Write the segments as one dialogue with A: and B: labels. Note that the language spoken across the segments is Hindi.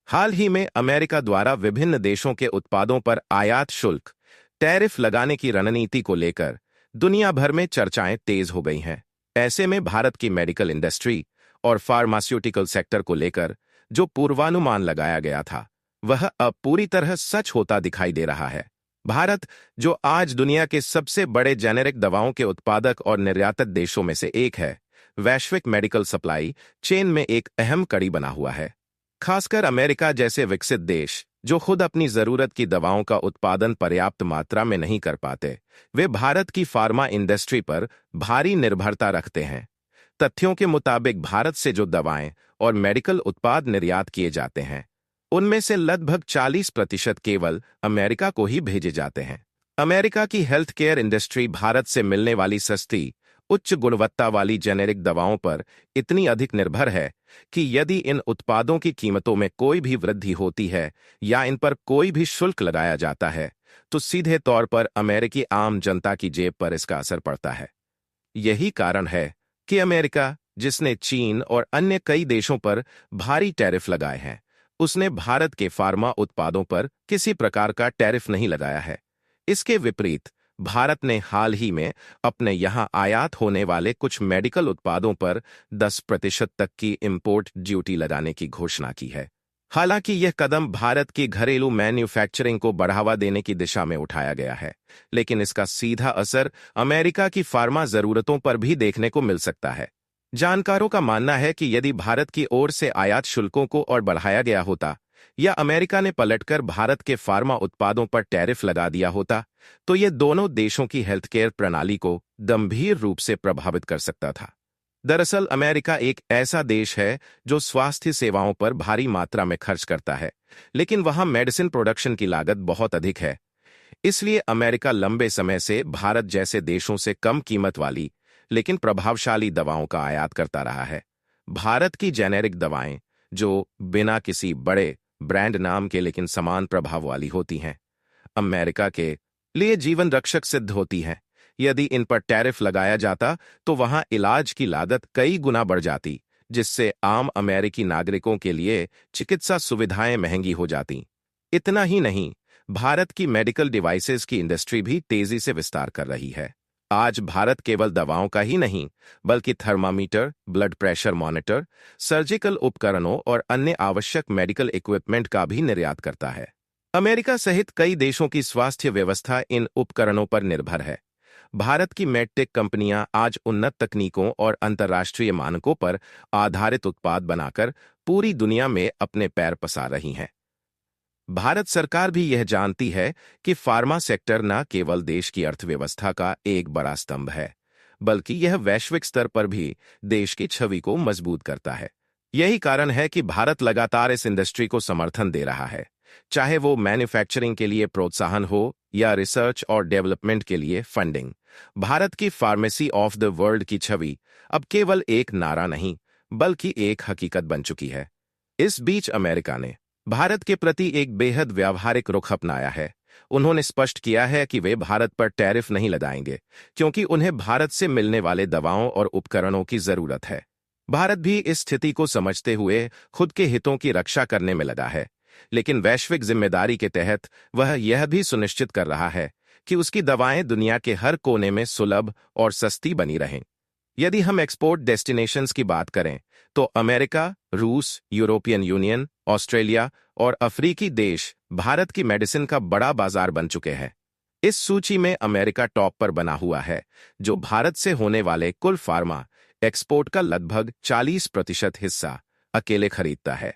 A: हाल ही में अमेरिका द्वारा विभिन्न देशों के उत्पादों पर आयात शुल्क टैरिफ लगाने की रणनीति को लेकर दुनिया भर में चर्चाएं तेज हो गई हैं। ऐसे में भारत की मेडिकल इंडस्ट्री और फार्मास्यूटिकल सेक्टर को लेकर जो पूर्वानुमान लगाया गया था, वह अब पूरी तरह सच होता दिखाई दे रहा है। भारत, जो आज दुनिया के सबसे बड़े जेनेरिक दवाओं के उत्पादक और निर्यातक देशों में से एक है, वैश्विक मेडिकल सप्लाई चेन में एक अहम कड़ी बना हुआ है। खासकर अमेरिका जैसे विकसित देश, जो खुद अपनी जरूरत की दवाओं का उत्पादन पर्याप्त मात्रा में नहीं कर पाते, वे भारत की फार्मा इंडस्ट्री पर भारी निर्भरता रखते हैं। तथ्यों के मुताबिक भारत से जो दवाएं और मेडिकल उत्पाद निर्यात किए जाते हैं, उनमें से लगभग 40% केवल अमेरिका को ही भेजे जाते हैं। अमेरिका की हेल्थ केयर इंडस्ट्री भारत से मिलने वाली सस्ती, उच्च गुणवत्ता वाली जेनेरिक दवाओं पर इतनी अधिक निर्भर है कि यदि इन उत्पादों की कीमतों में कोई भी वृद्धि होती है या इन पर कोई भी शुल्क लगाया जाता है, तो सीधे तौर पर अमेरिकी आम जनता की जेब पर इसका असर पड़ता है। यही कारण है कि अमेरिका, जिसने चीन और अन्य कई देशों पर भारी टैरिफ लगाए हैं, उसने भारत के फार्मा उत्पादों पर किसी प्रकार का टैरिफ नहीं लगाया है। इसके विपरीत भारत ने हाल ही में अपने यहां आयात होने वाले कुछ मेडिकल उत्पादों पर 10% तक की इंपोर्ट ड्यूटी लगाने की घोषणा की है। हालांकि यह कदम भारत की घरेलू मैन्युफैक्चरिंग को बढ़ावा देने की दिशा में उठाया गया है, लेकिन इसका सीधा असर अमेरिका की फार्मा जरूरतों पर भी देखने को मिल सकता है। जानकारों का मानना है कि यदि भारत की ओर से आयात शुल्कों को और बढ़ाया गया होता या अमेरिका ने पलटकर भारत के फार्मा उत्पादों पर टैरिफ लगा दिया होता, तो ये दोनों देशों की हेल्थकेयर प्रणाली को गंभीर रूप से प्रभावित कर सकता था। दरअसल अमेरिका एक ऐसा देश है जो स्वास्थ्य सेवाओं पर भारी मात्रा में खर्च करता है, लेकिन वहां मेडिसिन प्रोडक्शन की लागत बहुत अधिक है। इसलिए अमेरिका लंबे समय से भारत जैसे देशों से कम कीमत वाली लेकिन प्रभावशाली दवाओं का आयात करता रहा है। भारत की जेनेरिक दवाएं, जो बिना किसी बड़े ब्रांड नाम के लेकिन समान प्रभाव वाली होती हैं, अमेरिका के लिए जीवन रक्षक सिद्ध होती हैं। यदि इन पर टैरिफ लगाया जाता तो वहां इलाज की लागत कई गुना बढ़ जाती, जिससे आम अमेरिकी नागरिकों के लिए चिकित्सा सुविधाएं महंगी हो जाती। इतना ही नहीं, भारत की मेडिकल डिवाइसेस की इंडस्ट्री भी तेजी से विस्तार कर रही है। आज भारत केवल दवाओं का ही नहीं, बल्कि thermometer, blood pressure monitor, surgical उपकरणों और अन्य आवश्यक मेडिकल इक्विपमेंट का भी निर्यात करता है। अमेरिका सहित कई देशों की स्वास्थ्य व्यवस्था इन उपकरणों पर निर्भर है। भारत की मेडटेक कंपनियां आज उन्नत तकनीकों और अंतर्राष्ट्रीय मानकों पर आधारित उत्पाद बनाकर पूरी दुनिया में अपने पैर पसार रही हैं। भारत सरकार भी यह जानती है कि फार्मा सेक्टर न केवल देश की अर्थव्यवस्था का एक बड़ा स्तंभ है, बल्कि यह वैश्विक स्तर पर भी देश की छवि को मजबूत करता है। यही कारण है कि भारत लगातार इस इंडस्ट्री को समर्थन दे रहा है, चाहे वो मैन्युफैक्चरिंग के लिए प्रोत्साहन हो या रिसर्च और डेवलपमेंट के लिए फंडिंग। भारत की फार्मेसी ऑफ द वर्ल्ड की छवि अब केवल एक नारा नहीं, बल्कि एक हकीकत बन चुकी है। इस बीच अमेरिका ने भारत के प्रति एक बेहद व्यावहारिक रुख अपनाया है। उन्होंने स्पष्ट किया है कि वे भारत पर टैरिफ नहीं लगाएंगे, क्योंकि उन्हें भारत से मिलने वाले दवाओं और उपकरणों की जरूरत है। भारत भी इस स्थिति को समझते हुए खुद के हितों की रक्षा करने में लगा है, लेकिन वैश्विक जिम्मेदारी के तहत वह यह भी सुनिश्चित कर रहा है कि उसकी दवाएं दुनिया के हर कोने में सुलभ और सस्ती बनी रहें। यदि हम एक्सपोर्ट डेस्टिनेशंस की बात करें, तो अमेरिका, रूस, यूरोपियन यूनियन, ऑस्ट्रेलिया और अफ्रीकी देश भारत की मेडिसिन का बड़ा बाजार बन चुके हैं। इस सूची में अमेरिका टॉप पर बना हुआ है, जो भारत से होने वाले कुल फार्मा एक्सपोर्ट का लगभग 40% हिस्सा अकेले खरीदता है।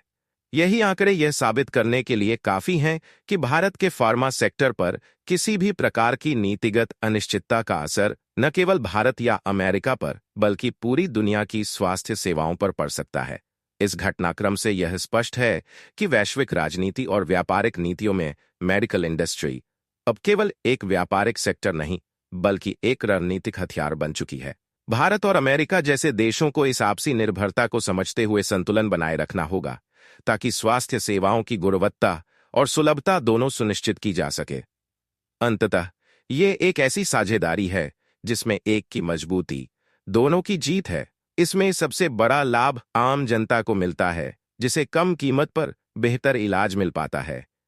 A: यही आंकड़े यह साबित करने के लिए काफी हैं कि भारत के फार्मा सेक्टर पर किसी भी प्रकार की नीतिगत अनिश्चितता का असर न केवल भारत या अमेरिका पर, बल्कि पूरी दुनिया की स्वास्थ्य सेवाओं पर पड़ सकता है। इस घटनाक्रम से यह स्पष्ट है कि वैश्विक राजनीति और व्यापारिक नीतियों में मेडिकल इंडस्ट्री अब केवल एक व्यापारिक सेक्टर नहीं, बल्कि एक रणनीतिक हथियार बन चुकी है। भारत और अमेरिका जैसे देशों को इस आपसी निर्भरता को समझते हुए संतुलन बनाए रखना होगा, ताकि स्वास्थ्य सेवाओं की गुणवत्ता और सुलभता दोनों सुनिश्चित की जा सके। अंततः ये एक ऐसी साझेदारी है जिसमें एक की मजबूती दोनों की जीत है। इसमें सबसे बड़ा लाभ आम जनता को मिलता है, जिसे कम कीमत पर बेहतर इलाज मिल पाता है।